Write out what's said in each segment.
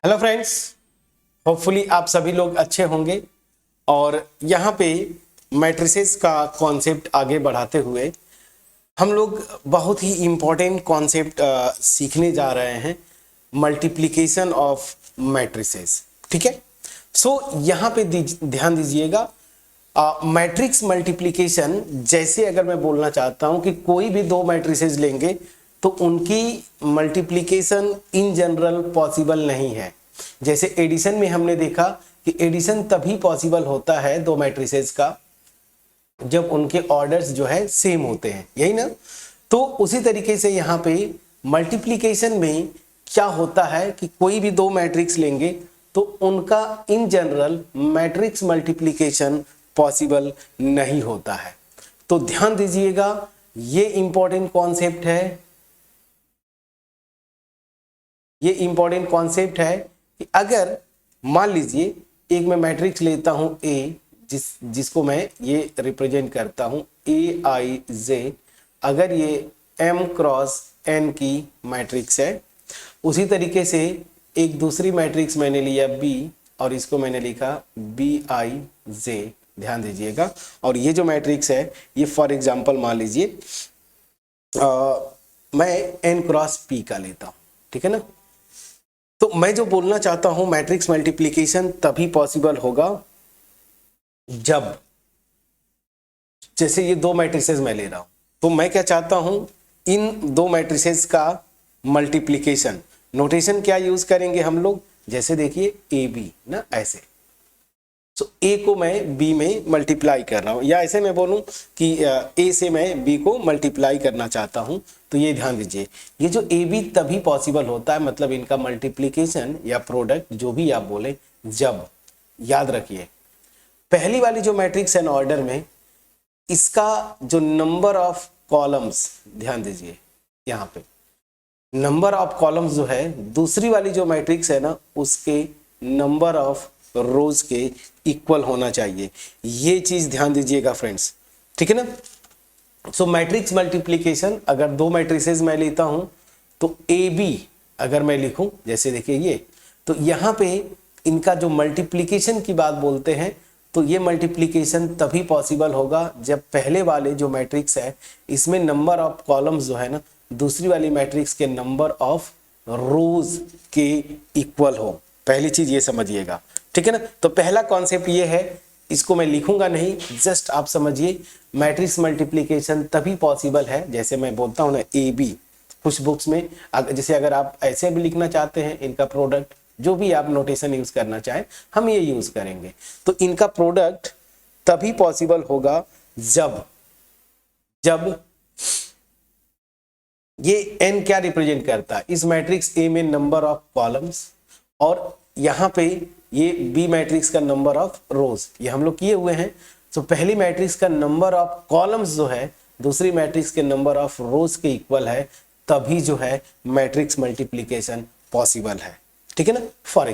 Hello friends, hopefully आप सभी लोग अच्छे होंगे। और यहाँ पे मैट्रिसेस का कॉन्सेप्ट आगे बढ़ाते हुए हम लोग बहुत ही इम्पोर्टेंट कॉन्सेप्ट सीखने जा रहे हैं, मल्टीप्लिकेशन ऑफ मैट्रिसेस। ठीक है, सो यहाँ पे ध्यान दीजिएगा। मैट्रिक्स मल्टीप्लिकेशन, जैसे अगर मैं बोलना चाहता हूँ कि कोई भी दो मैट्रिसेस लेंगे तो उनकी मल्टीप्लिकेशन इन जनरल पॉसिबल नहीं है। जैसे एडिशन में हमने देखा कि एडिशन तभी पॉसिबल होता है दो मैट्रिसेस का जब उनके ऑर्डर्स जो है सेम होते हैं, यही ना। तो उसी तरीके से यहाँ पे मल्टीप्लिकेशन में क्या होता है कि कोई भी दो मैट्रिक्स लेंगे तो उनका in general matrix multiplication possible नहीं होता है। तो ध्यान दीजिएगा, ये इंपॉर्टेंट कॉन्सेप्ट है। ये इंपॉर्टेंट कॉन्सेप्ट है कि अगर मान लीजिए एक मैं मैट्रिक्स लेता हूं ए, जिसको मैं ये रिप्रेजेंट करता हूं ए आई जे, अगर ये m क्रॉस n की मैट्रिक्स है, उसी तरीके से एक दूसरी मैट्रिक्स मैंने लिया b और इसको मैंने लिखा बी आई जे। ध्यान दीजिएगा, और ये जो मैट्रिक्स है ये फॉर एग्जांपल मान लीजिए मैं n क्रॉस p का लेता हूं, ठीक है ना। तो मैं जो बोलना चाहता हूं मैट्रिक्स मल्टीप्लिकेशन तभी पॉसिबल होगा जब, जैसे ये दो मैट्रिसेस मैं ले रहा हूं, तो मैं क्या चाहता हूं इन दो मैट्रिसेस का मल्टीप्लिकेशन। नोटेशन क्या यूज करेंगे हम लोग, जैसे देखिए ए बी ना, ऐसे। तो ए को मैं बी में मल्टीप्लाई कर रहा हूं, या ऐसे मैं बोलूं कि ए से मैं बी को मल्टीप्लाई करना चाहता हूं। तो ये ध्यान दीजिए, ये जो ए बी तभी पॉसिबल होता है, मतलब इनका मल्टीप्लिकेशन या प्रोडक्ट जो भी आप बोले, जब, याद रखिए पहली वाली जो मैट्रिक्स है ना ऑर्डर में, इसका जो नंबर ऑफ कॉलम्स, ध्यान दीजिए यहाँ पे नंबर ऑफ कॉलम्स जो है दूसरी वाली जो मैट्रिक्स है ना उसके नंबर ऑफ रोज के इक्वल होना चाहिए। ये चीज ध्यान दीजिएगा फ्रेंड्स, ठीक है ना। सो मैट्रिक्स मल्टीप्लिकेशन, अगर दो मैट्रिसेस मैं लेता हूं तो ए बी अगर मैं लिखूं, जैसे देखिए ये, तो यहां पे इनका जो मल्टीप्लिकेशन की बात बोलते हैं, तो ये मल्टीप्लिकेशन तभी पॉसिबल होगा जब पहले वाले जो मैट्रिक्स है इसमें नंबर ऑफ कॉलम्स जो है ना दूसरी वाली मैट्रिक्स के नंबर ऑफ रोज के इक्वल हो। पहली चीज ये समझिएगा, ठीक है ना। तो पहला कॉन्सेप्ट ये है, इसको मैं लिखूंगा नहीं, जस्ट आप समझिए मैट्रिक्स मल्टीप्लिकेशन तभी पॉसिबल है, जैसे मैं बोलता हूं ना ए बी, कुछ बुक्स में जैसे अगर आप ऐसे भी लिखना चाहते हैं इनका प्रोडक्ट, जो भी आप नोटेशन यूज करना चाहें हम ये यूज करेंगे। तो इनका प्रोडक्ट तभी पॉसिबल होगा जब ये n क्या रिप्रेजेंट करता है, इस मैट्रिक्स A में नंबर ऑफ कॉलम्स, और यहाँ पे ये B मैट्रिक्स का नंबर ऑफ रोज, ये हम लोग किए हुए हैं। तो पहली मैट्रिक्स का नंबर ऑफ कॉलम्स जो है दूसरी मैट्रिक्स के नंबर ऑफ रोज के इक्वल है, तभी जो है मैट्रिक्स मल्टीप्लिकेशन पॉसिबल है, ठीक है ना। फॉर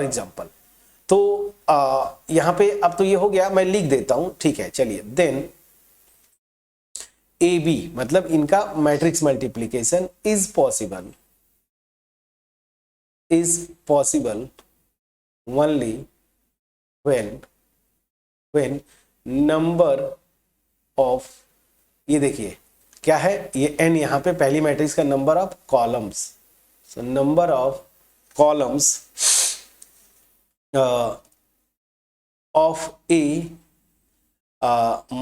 एग्जाम्पल तो यहाँ पे अब तो ये हो गया, मैं लिख देता हूं, ठीक है। चलिए, देन ए बी मतलब इनका matrix multiplication is possible only when number of, ये देखिए क्या है, ये n यहां पे पहली मैट्रिक्स का number of columns, so number of columns of A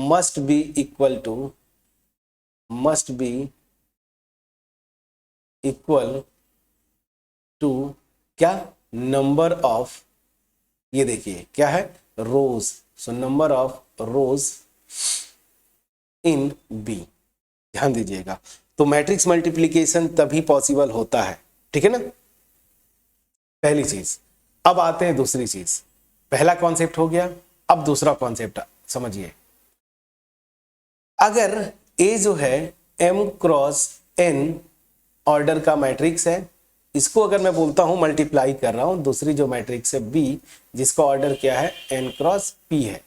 must be equal to क्या, नंबर ऑफ, ये देखिए क्या है, rows, so number of rows in B. ध्यान दीजिएगा, तो मैट्रिक्स मल्टीप्लिकेशन तभी पॉसिबल होता है, ठीक है ना, पहली चीज। अब आते हैं दूसरी चीज, पहला कॉन्सेप्ट हो गया, अब दूसरा कॉन्सेप्ट समझिए। अगर A जो है m क्रॉस n ऑर्डर का मैट्रिक्स है, इसको अगर मैं बोलता हूं मल्टीप्लाई कर रहा हूं दूसरी जो मैट्रिक्स है B, जिसका ऑर्डर क्या है n क्रॉस p है,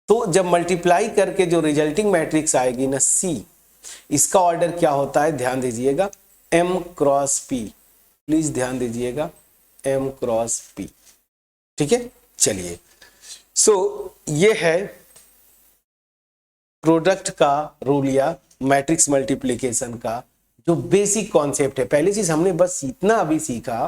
तो जब मल्टीप्लाई करके जो रिजल्टिंग मैट्रिक्स आएगी ना C, इसका ऑर्डर क्या होता है, ध्यान दीजिएगा m क्रॉस p। प्लीज ध्यान दीजिएगा, m क्रॉस p। ठीक है, चलिए। सो ये है प्रोडक्ट का रूल या मैट्रिक्स मल्टीप्लिकेशन का जो बेसिक कॉन्सेप्ट है। पहली चीज हमने बस इतना अभी सीखा,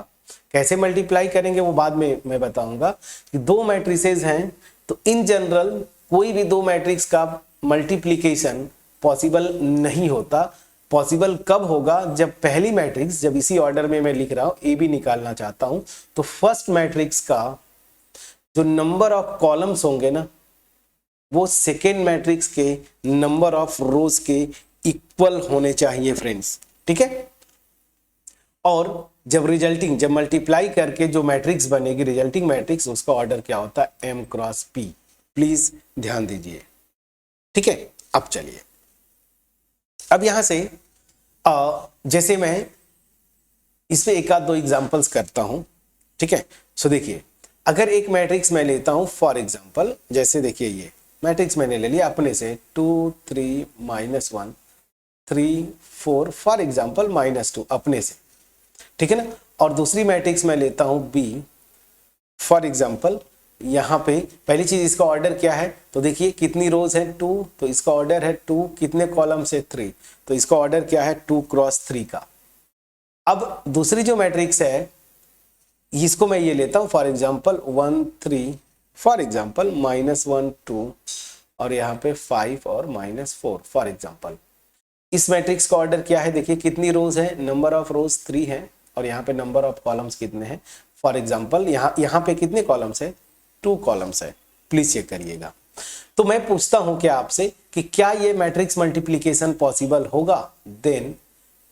कैसे मल्टीप्लाई करेंगे वो बाद में मैं बताऊंगा। कि दो मैट्रिसेस हैं तो इन जनरल कोई भी दो मैट्रिक्स का मल्टीप्लिकेशन पॉसिबल नहीं होता। पॉसिबल कब होगा, जब पहली मैट्रिक्स, जब इसी ऑर्डर में मैं लिख रहा हूं, ए बी निकालना चाहता हूं, तो फर्स्ट मैट्रिक्स का जो नंबर ऑफ कॉलम्स होंगे ना, वो सेकेंड मैट्रिक्स के नंबर ऑफ रोज के इक्वल होने चाहिए फ्रेंड्स। ठीक है, और जब रिजल्टिंग, जब मल्टीप्लाई करके जो मैट्रिक्स बनेगी रिजल्टिंग मैट्रिक्स, उसका ऑर्डर क्या होता है, m क्रॉस p। प्लीज ध्यान दीजिए। ठीक है, अब चलिए, अब यहां से जैसे मैं इस पे एक आध दो एग्जांपल्स करता हूं। ठीक है, सो देखिए, अगर एक मैट्रिक्स मैं लेता हूं फॉर एग्जांपल, जैसे देखिए ये मैट्रिक्स मैंने ले लिया अपने से 2 3 -1 3 4 फॉर एग्जांपल -2 अपने से। ठीक है ना, और दूसरी मैट्रिक्स मैं लेता हूं बी फॉर एग्जांपल, यहां पे पहली चीज इसका ऑर्डर क्या है, तो देखिए कितनी रोज है 2, तो इसका ऑर्डर है 2, कितने कॉलम्स है 3, तो इसका ऑर्डर क्या है 2 क्रॉस 3 का। अब दूसरी जो मैट्रिक्स है इसको मैं ये लेता हूं फॉर एग्जांपल 1 3 फॉर एग्जांपल -1 2 और यहाँ पे 5 और -4 फॉर एग्जांपल। इस मैट्रिक्स का ऑर्डर क्या है, देखिए कितनी रोज है, नंबर ऑफ रोज 3 है और यहाँ पे नंबर ऑफ कॉलम्स कितने हैं। फॉर एग्जांपल यहाँ पे कितने कॉलम्स है, 2 कॉलम्स है। प्लीज चेक करिएगा। तो मैं पूछता हूं क्या आपसे कि क्या ये मैट्रिक्स मल्टीप्लीकेशन पॉसिबल होगा, देन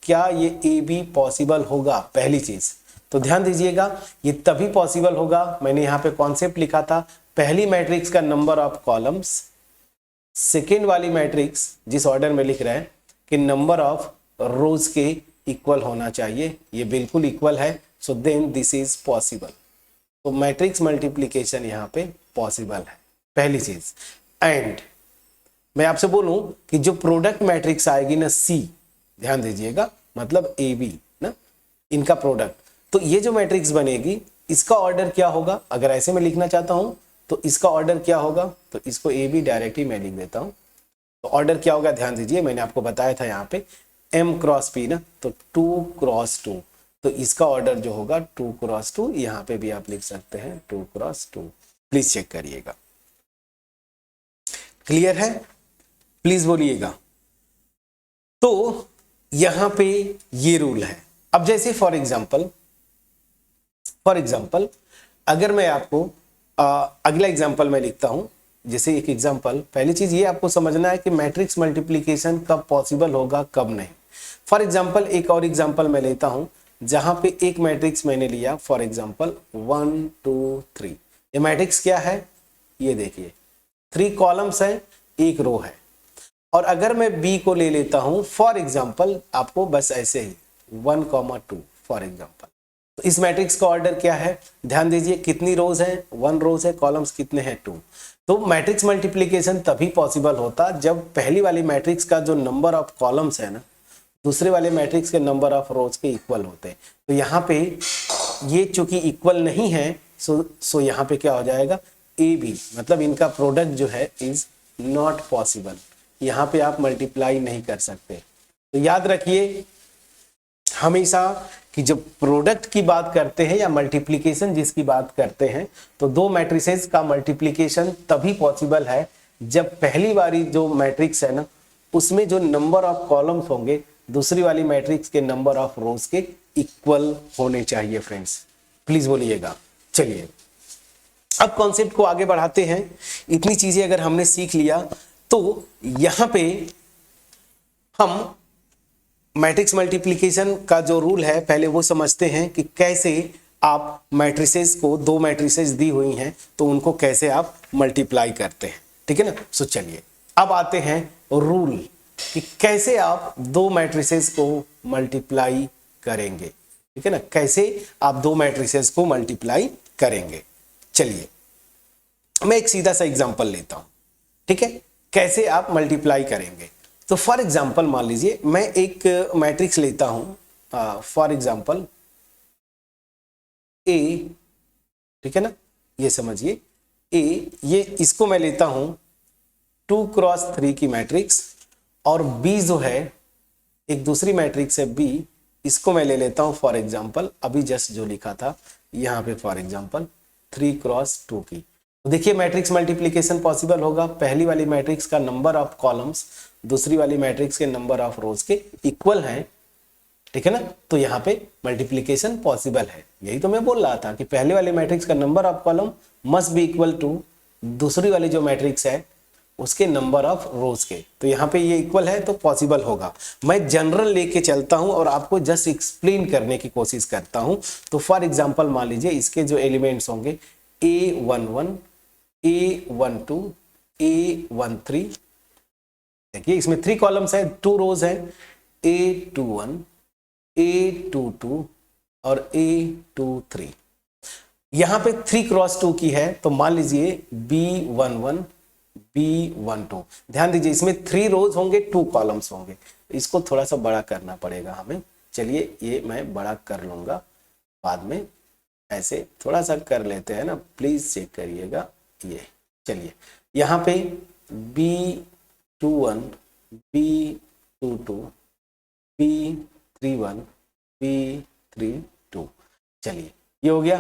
क्या ये ए बी पॉसिबल होगा। पहली चीज तो ध्यान दीजिएगा, ये तभी पॉसिबल होगा, मैंने यहाँ पे कॉन्सेप्ट लिखा था, पहली मैट्रिक्स का नंबर ऑफ कॉलम्स सेकेंड वाली मैट्रिक्स जिस ऑर्डर में लिख रहे हैं कि नंबर ऑफ रोज के इक्वल होना चाहिए, ये बिल्कुल इक्वल है। So then this is possible. तो मैट्रिक्स मल्टीप्लिकेशन यहाँ पे पॉसिबल है, पहली चीज। एंड मैं आपसे बोलूं कि जो प्रोडक्ट मैट्रिक्स आएगी ना सी, ध्यान दीजिएगा, मतलब ए बी ना, इनका प्रोडक्ट, तो ये जो मैट्रिक्स बनेगी इसका ऑर्डर क्या होगा, अगर ऐसे में लिखना चाहता हूं तो इसका ऑर्डर क्या होगा, तो इसको ए बी डायरेक्टली मैं लिख देता हूं। तो ऑर्डर क्या होगा, ध्यान दीजिए, मैंने आपको बताया था यहाँ पे m क्रॉस p ना, तो 2 क्रॉस 2, तो इसका ऑर्डर जो होगा 2 क्रॉस 2, यहाँ पे भी आप लिख सकते हैं 2 क्रॉस 2। प्लीज चेक करिएगा, क्लियर है, प्लीज बोलिएगा। तो यहां पे ये रूल है। अब जैसे फॉर एग्जांपल अगर मैं आपको अगला एग्जांपल मैं लिखता हूं, जैसे एक एग्जांपल, पहली चीज ये आपको समझना है कि मैट्रिक्स मल्टीप्लिकेशन कब पॉसिबल होगा कब नहीं। फॉर एग्जांपल एक और एग्जांपल मैं लेता हूं जहां पे एक मैट्रिक्स मैंने लिया फॉर एग्जांपल 1 2 3। ये मैट्रिक्स क्या है, ये देखिए 3 कॉलम्स है, 1 रो है। और अगर मैं बी को ले लेता हूं फॉर एग्जांपल, आपको बस ऐसे ही 1 2 फॉर एग्जांपल, तो इस मैट्रिक्स का ऑर्डर क्या है, ध्यान दीजिए कितनी रोज है, 1 रोज है, कॉलम्स कितने हैं 2। तो मैट्रिक्स मल्टीप्लिकेशन तभी पॉसिबल होता जब पहली वाली मैट्रिक्स का जो नंबर ऑफ कॉलम्स है ना, दूसरे वाले मैट्रिक्स के नंबर ऑफ रोज के इक्वल होते हैं। तो यहाँ पे ये चूंकि इक्वल नहीं है, सो यहाँ पे क्या हो जाएगा, ए बी, मतलब इनका प्रोडक्ट जो है इज नॉट पॉसिबल। यहाँ पे आप मल्टीप्लाई नहीं कर सकते। तो याद रखिए हमेशा कि जब प्रोडक्ट की बात करते हैं या मल्टीप्लिकेशन जिसकी बात करते हैं, तो दो मैट्रिसेस का मल्टीप्लिकेशन तभी पॉसिबल है जब पहली वाली जो मैट्रिक्स है ना, उसमें जो नंबर ऑफ कॉलम्स होंगे दूसरी वाली मैट्रिक्स के नंबर ऑफ रोज के इक्वल होने चाहिए। फ्रेंड्स प्लीज बोलिएगा। चलिए अब कॉन्सेप्ट को आगे बढ़ाते हैं। इतनी चीजें अगर हमने सीख लिया तो यहां पे हम मैट्रिक्स मल्टीप्लिकेशन का जो रूल है पहले वो समझते हैं कि कैसे आप मैट्रिसेस को, दो मैट्रिसेस दी हुई हैं तो उनको कैसे आप मल्टीप्लाई करते हैं। ठीक है ना। सो चलिए अब आते हैं रूल कि कैसे आप दो मैट्रिसेस को मल्टीप्लाई करेंगे। ठीक है ना, कैसे आप दो मैट्रिसेस को मल्टीप्लाई करेंगे। चलिए मैं एक सीधा सा एग्जांपल लेता हूं। ठीक है, कैसे आप मल्टीप्लाई करेंगे। तो फॉर एग्जांपल मान लीजिए मैं एक मैट्रिक्स लेता हूं, फॉर एग्जांपल ए, ठीक है ना, ये समझिए ए, ये इसको मैं लेता हूं 2x3 की मैट्रिक्स, और बी जो है एक दूसरी मैट्रिक्स है बी, इसको मैं ले लेता हूं फॉर एग्जांपल अभी जस्ट जो लिखा था यहां पे फॉर एग्जांपल 3x2 की। तो देखिए मैट्रिक्स मल्टीप्लिकेशन पॉसिबल होगा, पहली वाली मैट्रिक्स का नंबर ऑफ कॉलम्स दूसरी वाली मैट्रिक्स के नंबर ऑफ रोज के इक्वल हैं, ठीक है ना, तो यहाँ पे मल्टीप्लिकेशन पॉसिबल है। यही तो मैं बोल रहा था कि पहले वाले मैट्रिक्स का number of column must be equal to दूसरी वाली जो मैट्रिक्स है उसके नंबर ऑफ रोज के, तो यहाँ पे ये इक्वल है तो पॉसिबल होगा। मैं जनरल लेके चलता हूं और आपको जस्ट एक्सप्लेन करने की कोशिश करता हूं। तो फॉर एग्जांपल मान लीजिए इसके जो एलिमेंट्स होंगे A11, A12, A13, देखिए इसमें 3 कॉलम्स है, 2 रोज है, A21, A22 और A23। यहां पे 3x2 की है, तो मान लीजिए B11, B12। ध्यान दीजिए इसमें 3 रोज होंगे, 2 कॉलम्स होंगे, इसको थोड़ा सा बड़ा करना पड़ेगा हमें। चलिए ये मैं बड़ा कर लूंगा बाद में, ऐसे थोड़ा सा कर लेते हैं ना, प्लीज चेक करिएगा। ये चलिए यहाँ पे B21, B22, B31, B32, चलिए ये हो गया।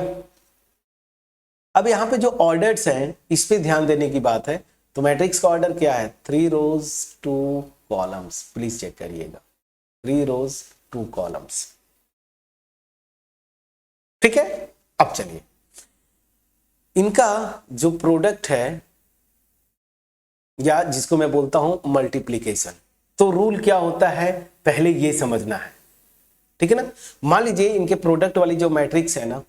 अब यहाँ पे जो ऑर्डर्स हैं इस पे ध्यान देने की बात है। तो मैट्रिक्स का ऑर्डर क्या है? 3 रोज 2 कॉलम्स, प्लीज चेक करिएगा, 3 रोज 2 कॉलम्स, ठीक है। अब चलिए इनका जो प्रोडक्ट है या जिसको मैं बोलता हूं मल्टीप्लीकेशन, तो रूल क्या होता है पहले ये समझना है, ठीक है ना। मान लीजिए इनके प्रोडक्ट वाली जो मैट्रिक्स है ना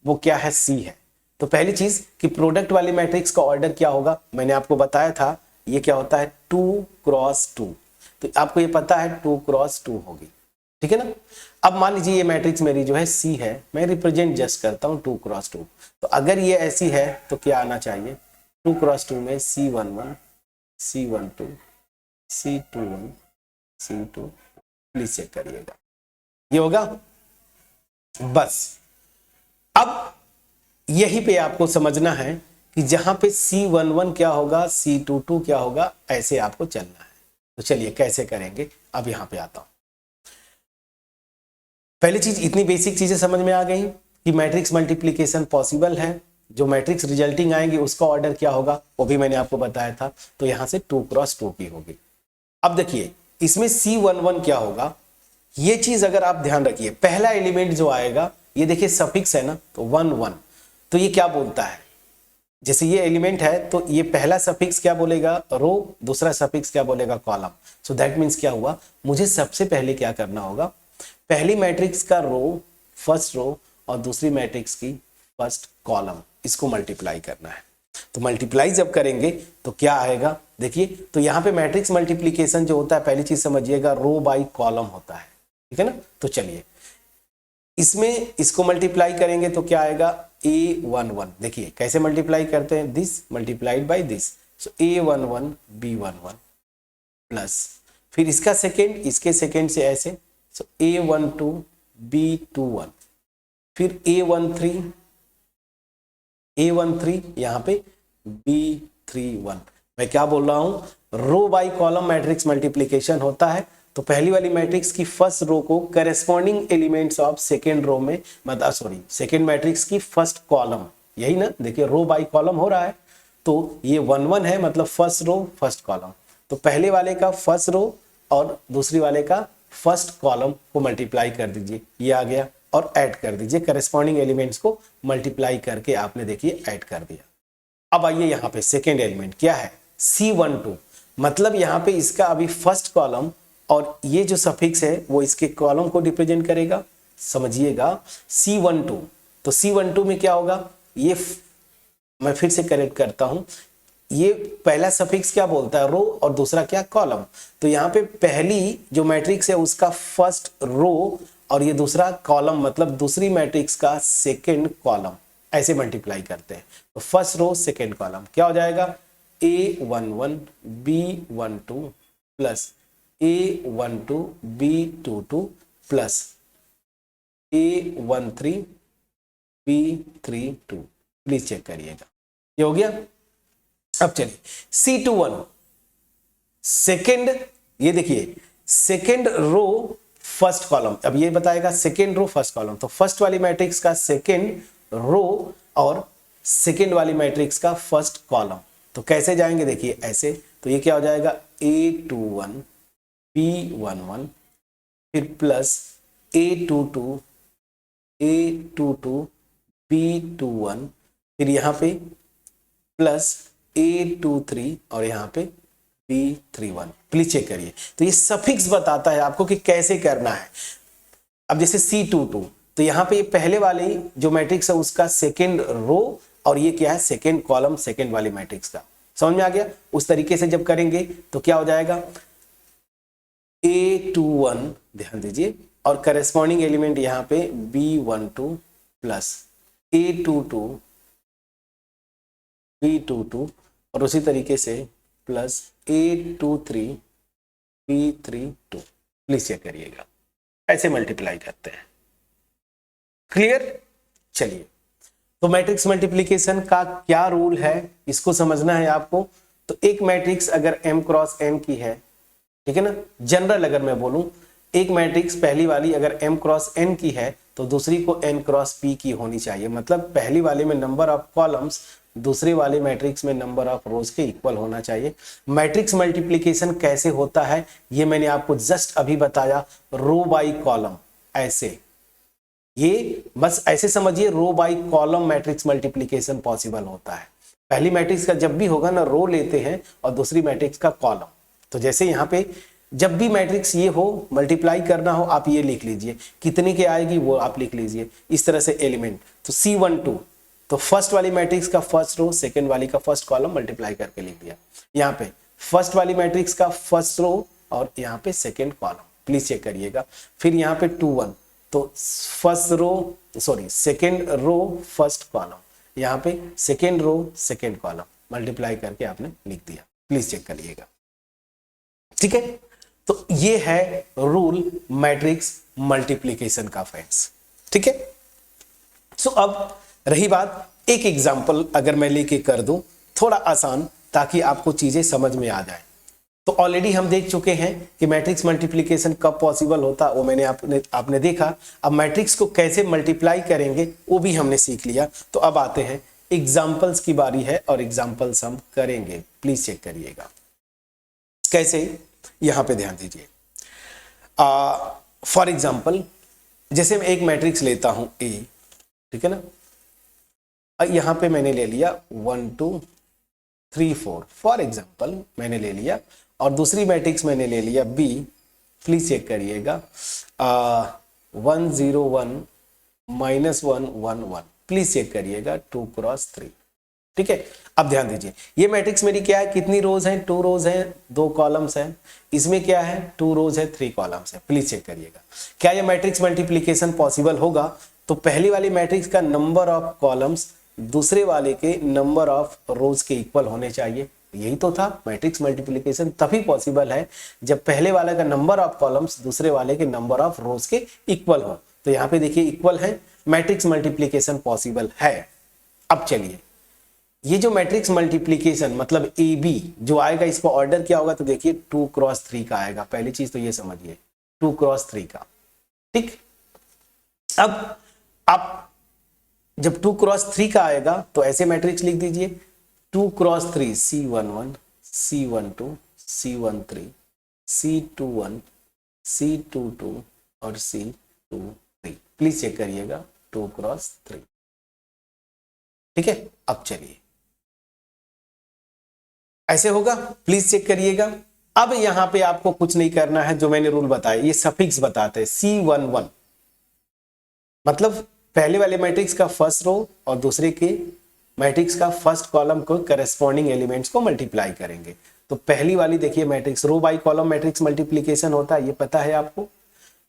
वो क्या है? सी है। तो पहली चीज कि प्रोडक्ट वाली मैट्रिक्स का ऑर्डर क्या होगा, मैंने आपको बताया था ये क्या होता है 2x2, तो आपको ये पता है 2x2 होगी, ठीक है ना। अब मान लीजिए ये मैट्रिक्स मेरी जो है सी है, मैं रिप्रेजेंट जस्ट करता हूं 2x2, तो अगर ये ऐसी है तो क्या आना चाहिए? 2x2 में C11, C12, C21, C2, please check करिएगा, ये होगा। बस अब यही पे आपको समझना है कि जहां पे C11 क्या होगा, C22 क्या होगा, ऐसे आपको चलना है। तो चलिए कैसे करेंगे, अब यहां पे आता हूं। पहली चीज, इतनी बेसिक चीजें समझ में आ गई कि मैट्रिक्स मल्टीप्लिकेशन पॉसिबल है, जो मैट्रिक्स रिजल्टिंग आएंगे उसका ऑर्डर क्या होगा वो भी मैंने आपको बताया था। तो यहां से 2x2 की होगी। अब देखिए इसमें C11 क्या होगा, ये चीज अगर आप ध्यान रखिए, पहला एलिमेंट जो आएगा ये देखिए सफिक्स है ना, तो 1 1, तो ये क्या बोलता है, जैसे ये एलिमेंट है तो ये पहला सफिक्स क्या बोलेगा? रो, दूसरा सफिक्स क्या बोलेगा? कॉलम। सो दैट मीन्स क्या हुआ, मुझे सबसे पहले क्या करना होगा, पहली मैट्रिक्स का रो, फर्स्ट रो, और दूसरी मैट्रिक्स की फर्स्ट कॉलम, इसको मल्टीप्लाई करना है। तो मल्टीप्लाई जब करेंगे तो क्या आएगा, देखिए तो यहाँ पे मैट्रिक्स मल्टीप्लिकेशन जो होता है पहली चीज समझिएगा रो बाई कॉलम होता है, ठीक है ना। तो चलिए इसमें इसको मल्टीप्लाई करेंगे तो क्या आएगा? A11, देखिए कैसे मल्टीप्लाई करते हैं, this multiplied by this, so A11 B11 plus फिर इसका सेकेंड, इसके सेकेंड से ऐसे, सो A12 B21, फिर A13 यहाँ पे B31। मैं क्या बोल रहा हूं, रो बाई कॉलम मैट्रिक्स मल्टीप्लिकेशन होता है। तो पहली वाली मैट्रिक्स की फर्स्ट रो को corresponding elements of second row में, मतलब सॉरी सेकेंड मैट्रिक्स की फर्स्ट कॉलम, यही ना, देखिए रो बाई कॉलम हो रहा है, तो ये 1 1 है, मतलब फर्स्ट रो फर्स्ट कॉलम। तो पहले वाले का फर्स्ट रो और दूसरी वाले का फर्स्ट कॉलम को मल्टीप्लाई कर दीजिए, ये आ गया, और ऐड कर दीजिए, करेस्पॉन्डिंग एलिमेंट्स को मल्टीप्लाई करके आपने देखिए ऐड कर दिया। अब आइए यहाँ पे सेकेंड एलिमेंट क्या है? C12, मतलब यहाँ पे इसका अभी फर्स्ट कॉलम और ये जो सफिक्स है वो इसके कॉलम को रिप्रेजेंट करेगा, समझिएगा C12। तो C12 में क्या होगा, ये मैं फिर से करेक्ट करता हूं, ये पहला सफिक्स क्या बोलता है? रो, और दूसरा क्या? कॉलम। तो यहाँ पे पहली जो मैट्रिक्स है उसका फर्स्ट रो और ये दूसरा कॉलम, मतलब दूसरी मैट्रिक्स का सेकेंड कॉलम, ऐसे मल्टीप्लाई करते हैं। तो फर्स्ट रो सेकेंड कॉलम क्या हो जाएगा? A11 B12 plus A12 B22 plus A13 B32, please check करिएगा, ये हो गया। अब चलिए C21 सेकेंड, ये देखिए सेकेंड रो फर्स्ट कॉलम, अब ये बताएगा सेकेंड रो फर्स्ट कॉलम, तो फर्स्ट वाली मैट्रिक्स का सेकेंड रो और सेकेंड वाली मैट्रिक्स का फर्स्ट कॉलम, तो कैसे जाएंगे देखिए ऐसे, तो ये क्या हो जाएगा A21 B11 फिर प्लस A22 B21 फिर यहाँ पे प्लस A23 और यहाँ पे B31, प्लीज चेक करिए। तो ये सफिक्स बताता है आपको कि कैसे करना है। अब जैसे C22, तो यहाँ पे ये पहले वाले जो मैट्रिक्स है उसका सेकेंड रो और ये क्या है सेकेंड कॉलम सेकेंड वाली मैट्रिक्स का, समझ में आ गया। उस तरीके से जब करेंगे तो क्या हो जाएगा A21, ध्यान दीजिए, और करेस्पॉन्डिंग एलिमेंट यहाँ पे B12 प्लस A22 B22 और उसी तरीके से plus A23 B32, please check करिएगा, ऐसे मल्टीप्लाई करते हैं। क्लियर? चलिए, तो मैट्रिक्स मल्टीप्लिकेशन का क्या रूल है इसको समझना है आपको। तो एक मैट्रिक्स अगर m क्रॉस n की है, ठीक है ना, जनरल अगर मैं बोलूं, एक मैट्रिक्स पहली वाली अगर m क्रॉस n की है तो दूसरी को n क्रॉस p की होनी चाहिए, मतलब पहली वाले में नंबर ऑफ कॉलम्स दूसरे वाले मैट्रिक्स में नंबर ऑफ रोज के इक्वल होना चाहिए। मैट्रिक्स मल्टीप्लिकेशन कैसे होता है ये मैंने आपको जस्ट अभी बताया, रो बाई कॉलम, ऐसे, ये बस ऐसे समझिए, row by column matrix multiplication possible होता है। पहली मैट्रिक्स का जब भी होगा ना, रो लेते हैं और दूसरी मैट्रिक्स का कॉलम, तो जैसे यहाँ पे जब भी मैट्रिक्स ये हो मल्टीप्लाई करना हो आप ये लिख लीजिए, कितने के आएगी वो आप लिख लीजिए, इस तरह से एलिमेंट। तो C12, तो फर्स्ट वाली मैट्रिक्स का फर्स्ट रो सेकेंड वाली का फर्स्ट कॉलम मल्टीप्लाई करके लिख दिया। यहाँ पे फर्स्ट वाली मैट्रिक्स का फर्स्ट रो और यहाँ पे सेकेंड कॉलम, प्लीज चेक करिएगा। फिर यहाँ पे 21, तो first row sorry second row first column, यहाँ पे second row second column multiply करके आपने लिख दिया, प्लीज चेक करिएगा, ठीक है। तो ये है रूल मैट्रिक्स मल्टीप्लिकेशन का फ्रेंड्स, ठीक है। सो अब रही बात एक एग्जांपल अगर मैं लेके कर दूं थोड़ा आसान, ताकि आपको चीजें समझ में आ जाए। तो ऑलरेडी हम देख चुके हैं कि मैट्रिक्स मल्टीप्लिकेशन कब पॉसिबल होता, वो मैंने आपने देखा। अब मैट्रिक्स को कैसे मल्टीप्लाई करेंगे वो भी हमने सीख लिया। तो अब आते हैं एग्जांपल्स की बारी है और एग्जांपल्स हम करेंगे, प्लीज चेक करिएगा कैसे, यहां पे ध्यान दीजिए। फॉर एग्जांपल जैसे मैं एक मैट्रिक्स लेता हूं A, ठीक है ना, यहां पे मैंने ले लिया 1 2 3 4 फॉर एग्जांपल मैंने ले लिया, और दूसरी मैट्रिक्स मैंने ले लिया B, प्लीज चेक करिएगा 1 0 1 -1 1 1, प्लीज चेक करिएगा 2 क्रॉस 3, ठीक है। अब ध्यान दीजिए, ये मैट्रिक्स मेरी क्या है, कितनी रोज है, 2 रोज है 2 कॉलम्स है, इसमें क्या है 2 रोज है 3 कॉलम्स है, प्लीज चेक करिएगा। क्या ये मैट्रिक्स मल्टीप्लिकेशन पॉसिबल होगा? तो पहली वाली मैट्रिक्स का नंबर ऑफ कॉलम्स दूसरे वाले के नंबर ऑफ रोज के इक्वल होने चाहिए, यही तो था मैट्रिक्स मल्टीप्लिकेशन। तभी पॉसिबल है जब पहले वाले का नंबर ऑफ कॉलम्स दूसरे वाले के नंबर ऑफ रोज के इक्वल हो। तो यहाँ पे देखिए इक्वल है, मैट्रिक्स मल्टीप्लिकेशन पॉसिबल है। अब चलिए, ये जो मैट्रिक्स मल्टीप्लिकेशन मतलब AB जो आएगा, इसका ऑर्डर क्या होगा? तो देखिए 2 क्रॉस 3 का आएगा, पहली चीज तो ये समझिए 2 क्रॉस 3 का, ठीक। अब आप जब 2 क्रॉस 3 का आएगा तो ऐसे मैट्रिक्स लिख दीजिए 2 cross 3 C11 C12 C13 C21 C22 और C23, प्लीज चेक करिएगा 2 क्रॉस 3, ठीक है। अब चलिए ऐसे होगा, प्लीज चेक करिएगा। अब यहां पे आपको कुछ नहीं करना है, जो मैंने रूल बताया ये सफिक्स बताते हैं। C11 मतलब पहले वाले मैट्रिक्स का फर्स्ट रो और दूसरे के मैट्रिक्स का फर्स्ट कॉलम को करस्पॉन्डिंग एलिमेंट्स को मल्टीप्लाई करेंगे। तो पहली वाली देखिए matrix row by column matrix multiplication होता है, ये पता है आपको।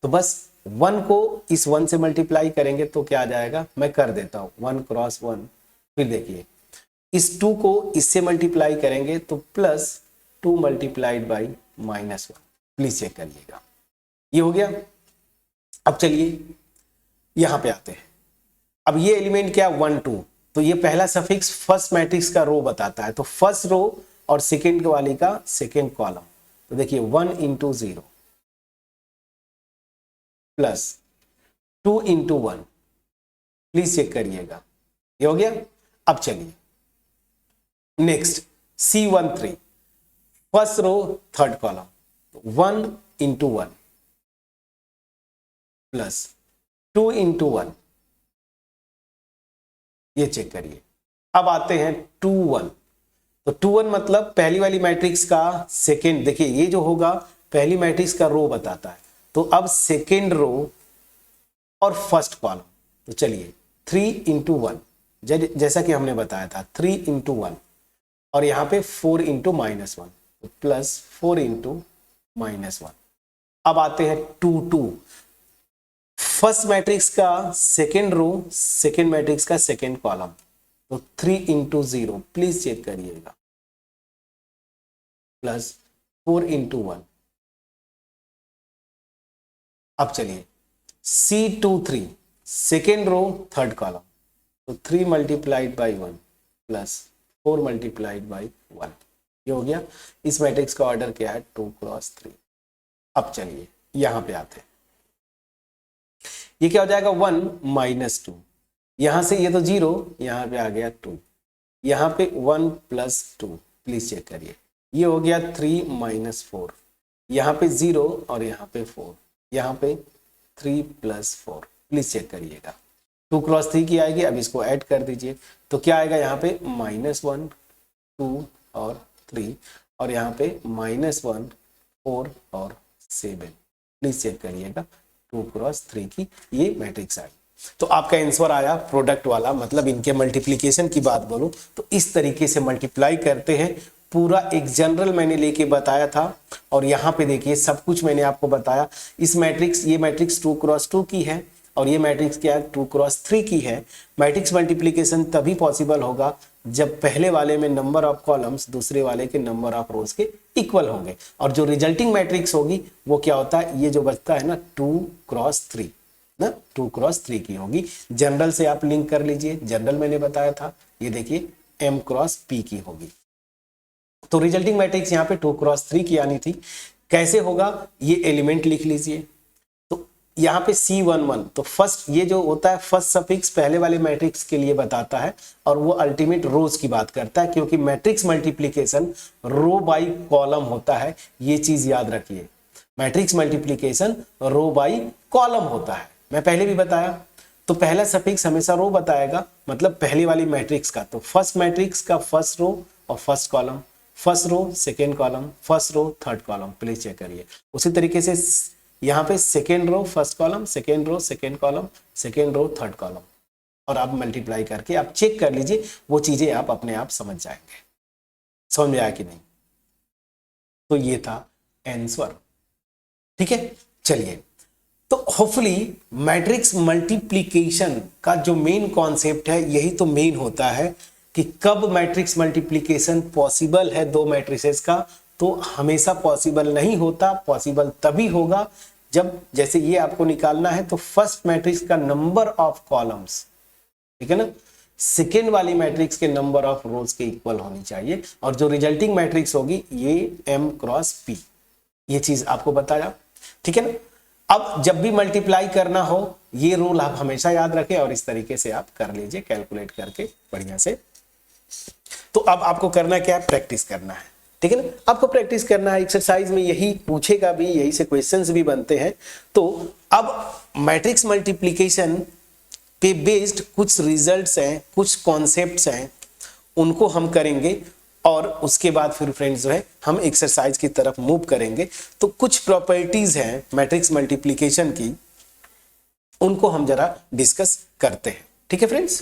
तो बस 1 को इस 1 से मल्टीप्लाई करेंगे तो क्या आ जाएगा, मैं कर देता हूं 1 क्रॉस 1। फिर देखिए इस 2 को इससे मल्टीप्लाई करेंगे तो plus 2 multiplied by -1, please check करिएगा, ये हो गया। अब चलिए यहां पे आते हैं, अब ये एलिमेंट क्या 1 2, तो ये पहला सफिक्स फर्स्ट मैट्रिक्स का रो बताता है, तो फर्स्ट रो और सेकेंड वाली का सेकेंड कॉलम। तो देखिए 1 into 0 plus 2 into 1, please check करिएगा, ये हो गया। अब चलिए next C13 first row third column, 1 into 1 plus 2 into 1, ये चेक करिए। अब आते हैं 2 1, तो 2 1 मतलब पहली वाली मैट्रिक्स का सेकेंड, देखिए ये जो होगा पहली मैट्रिक्स का रो बताता है, तो अब सेकेंड रो और फर्स्ट कॉलम। तो चलिए 3 इंटू 1, जैसा कि हमने बताया था 3 इंटू 1, और यहां पे 4 इंटू -1 प्लस 4 इंटू -1। अब आते हैं 2 2, फर्स्ट मैट्रिक्स का सेकेंड रो, सेकेंड मैट्रिक्स का सेकेंड कॉलम, तो 3 इंटू 0, प्लीज चेक करिएगा, प्लस 4 इंटू 1। अब चलिए C23 second row third column, तो 3 multiplied by 1 plus 4 multiplied by 1, ये हो गया। इस मैट्रिक्स का ऑर्डर क्या है 2 क्रॉस 3। अब चलिए यहां पे आते हैं, ये क्या हो जाएगा 1 -2, यहां से ये तो 0, यहां पे आ गया 2, यहां पे 1 प्लस 2, प्लीज चेक करिए, ये हो गया 3 -4, यहां पे 0 और यहां पे 4, यहां पे 3 प्लस 4, प्लीज चेक करिएगा। 2 क्रॉस 3 की आएगी, अब इसको ऐड कर दीजिए, तो क्या आएगा यहाँ पे -1 2 और 3, और यहाँ पे -1 4 और 7, प्लीज चेक करिएगा 2 क्रॉस 3 की ये मैट्रिक्स आई। तो आपका आंसर आया प्रोडक्ट वाला, मतलब इनके मल्टीप्लिकेशन की बात बोलूं तो इस तरीके से मल्टीप्लाई करते हैं। पूरा एक जनरल मैंने लेके बताया था, और यहाँ पे देखिए सब कुछ मैंने आपको बताया। इस मैट्रिक्स, ये मैट्रिक्स 2 क्रॉस 2 की है, और ये मैट्रिक्स क्या है 2 क्रॉस 3 की है। मैट्रिक्स मल्टीप्लिकेशन तभी पॉसिबल होगा जब पहले वाले में नंबर ऑफ कॉलम्स दूसरे वाले के नंबर ऑफ रोज के इक्वल होंगे, और जो रिजल्टिंग मैट्रिक्स होगी वो क्या होता है, ये जो बचता है ना 2 क्रॉस 3 ना, 2 क्रॉस 3 की होगी। जनरल से आप लिंक कर लीजिए, जनरल मैंने बताया था, ये देखिए M क्रॉस P की होगी। तो रिजल्टिंग मैट्रिक्स यहाँ पे 2 क्रॉस 3 की आनी थी। कैसे होगा, ये एलिमेंट लिख लीजिए। तो यहाँ पे C11, तो फर्स्ट ये जो होता है फर्स्ट सफिक्स पहले वाले मैट्रिक्स के लिए बताता है, और वो अल्टीमेट रोज की बात करता है, क्योंकि matrix multiplication row by column होता है, ये चीज याद रखिए। Matrix multiplication row by column होता है, मैं पहले भी बताया। तो पहला सफिक्स हमेशा रो बताएगा, मतलब पहली वाली मैट्रिक्स का, तो फर्स्ट मैट्रिक्स का फर्स्ट रो और first column, first row second column, first row third column, please check करिए। उसी तरीके से यहाँ पे second row first column, second row second column, second row third column, और आप मल्टीप्लाई करके आप चेक कर लीजिए, वो चीजें आप अपने आप समझ जाएंगे। समझ में आया कि नहीं? तो ये था आंसर, ठीक है। चलिए, तो होपफुली मैट्रिक्स मल्टीप्लिकेशन का जो मेन कॉन्सेप्ट है, यही तो मेन होता है कि कब मैट्रिक्स मल्टीप्लिकेशन पॉसिबल है दो मैट्रिसेस का। तो हमेशा पॉसिबल नहीं होता, पॉसिबल तभी होगा जब, जैसे ये आपको निकालना है तो फर्स्ट मैट्रिक्स का नंबर ऑफ कॉलम्स, ठीक है ना, सेकेंड वाली मैट्रिक्स के नंबर ऑफ रोज के इक्वल होनी चाहिए, और जो रिजल्टिंग मैट्रिक्स होगी ये M क्रॉस P, ये चीज आपको बताया, ठीक है ना। अब जब भी मल्टीप्लाई करना हो ये रूल आप हमेशा याद रखें, और इस तरीके से आप कर लीजिए कैलकुलेट करके बढ़िया से। तो अब आपको करना क्या है, प्रैक्टिस करना है, ठीक है ना। आपको प्रैक्टिस करना है, एक्सरसाइज में यही पूछेगा भी, यही से क्वेश्चंस भी बनते हैं। तो अब मैट्रिक्स मल्टीप्लिकेशन पे बेस्ड कुछ रिजल्ट्स हैं, कुछ कॉन्सेप्ट्स हैं, उनको हम करेंगे, और उसके बाद फिर फ्रेंड्स जो है हम एक्सरसाइज की तरफ मूव करेंगे। तो कुछ प्रॉपर्टीज हैं मैट्रिक्स मल्टीप्लिकेशन की, उनको हम जरा डिस्कस करते हैं, ठीक है फ्रेंड्स।